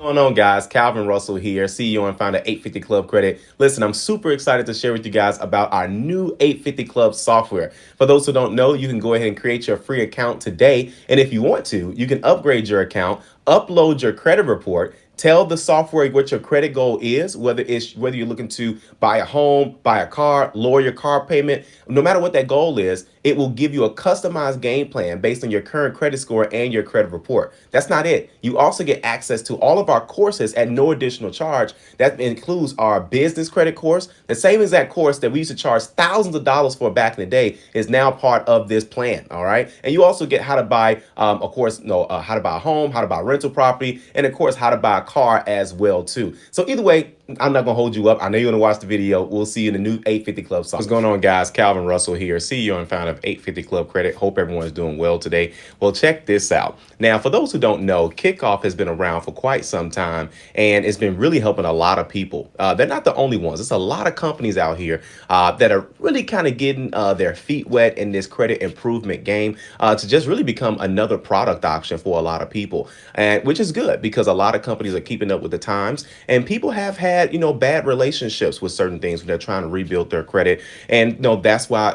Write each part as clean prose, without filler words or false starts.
What's going on, guys? Calvin Russell here, CEO and founder 850 Club Credit. Listen, I'm super excited to share with you guys about our new 850 Club software. For those who don't know, you can go ahead and create your free account today. And if you want to, you can upgrade your account, upload your credit report, tell the software what your credit goal is, whether you're looking to buy a home, buy a car, lower your car payment. No matter what that goal is, it will give you a customized game plan based on your current credit score and your credit report. That's not it. You also get access to all of our courses at no additional charge. That includes our business credit course. The same exact course that we used to charge thousands of dollars for back in the day is now part of this plan. All right. And you also get how to buy, how to buy a home, how to buy rental property, and of course, how to buy a car as well too. So either way, I'm not gonna hold you up. I know you're gonna watch the video. We'll see you in the new 850 Club song. What's going on, guys? Calvin Russell here, CEO and founder of 850 Club Credit. Hope everyone's doing well today. Well, check this out. Now, for those who don't know, Kikoff has been around for quite some time, and it's been really helping a lot of people. They're not the only ones. There's a lot of companies out here that are really kind of getting their feet wet in this credit improvement game to just really become another product option for a lot of people, and which is good because a lot of companies are keeping up with the times, and people have had bad relationships with certain things when they're trying to rebuild their credit. And that's why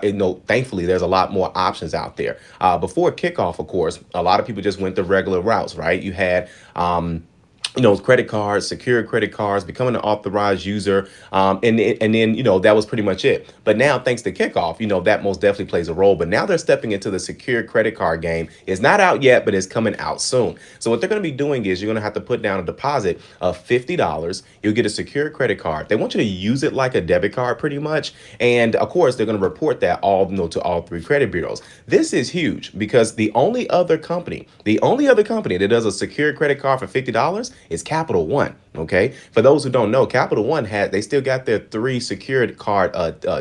thankfully there's a lot more options out there. Before Kikoff, of course, a lot of people just went the regular routes, right? You had credit cards, secured credit cards, becoming an authorized user. And then, that was pretty much it. But now, thanks to Kikoff, that most definitely plays a role. But now they're stepping into the secured credit card game. It's not out yet, but it's coming out soon. So what they're going to be doing is you're going to have to put down a deposit of $50. You'll get a secured credit card. They want you to use it like a debit card pretty much. And of course, they're going to report that to all three credit bureaus. This is huge because the only other company that does a secured credit card for $50 is Capital One. Okay, for those who don't know, Capital One they still got their three secured card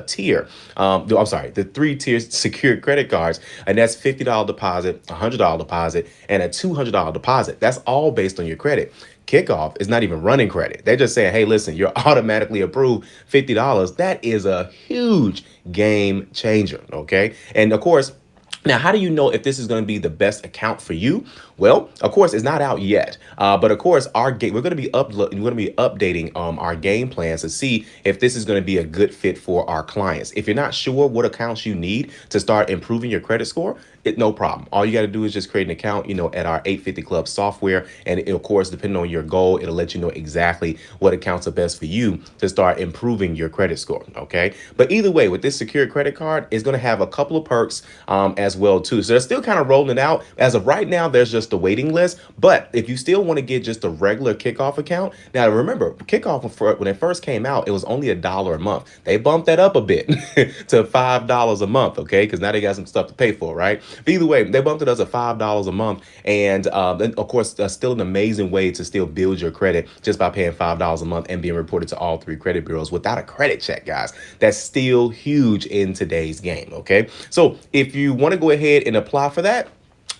tier. The 3-tier secured credit cards, and that's $50 deposit, $100 deposit, and a $200 deposit. That's all based on your credit. Kikoff is not even running credit. They're just saying, hey, listen, you're automatically approved $50. That is a huge game changer. Okay, and of course, now, how do you know if this is going to be the best account for you? Well, of course, it's not out yet. But of course, we're going to be updating our game plans to see if this is going to be a good fit for our clients. If you're not sure what accounts you need to start improving your credit score, no problem. All you got to do is just create an account, at our 850 Club software. And of course, depending on your goal, it'll let you know exactly what accounts are best for you to start improving your credit score. Okay. But either way, with this secure credit card, it's going to have a couple of perks as well, too. So they're still kind of rolling it out. As of right now, there's just a waiting list. But if you still want to get just a regular Kikoff account, now remember, Kikoff, when it first came out, it was only $1 a month. They bumped that up a bit to $5 a month. Okay. Because now they got some stuff to pay for, right? But either way, they bumped it up to $5 a month. And then, of course, that's still an amazing way to still build your credit just by paying $5 a month and being reported to all three credit bureaus without a credit check, guys. That's still huge in today's game. Okay. So if you want to go ahead and apply for that,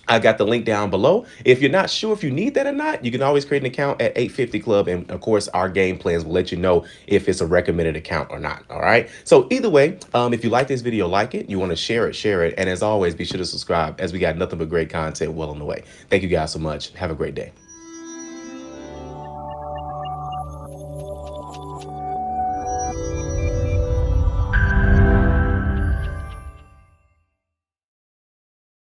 I got the link down below. If you're not sure if you need that or not, you can always create an account at 850 Club. And of course, our game plans will let you know if it's a recommended account or not. All right. So either way, if you like this video, like it, you want to share it. And as always, be sure to subscribe as we got nothing but great content well on the way. Thank you guys so much. Have a great day.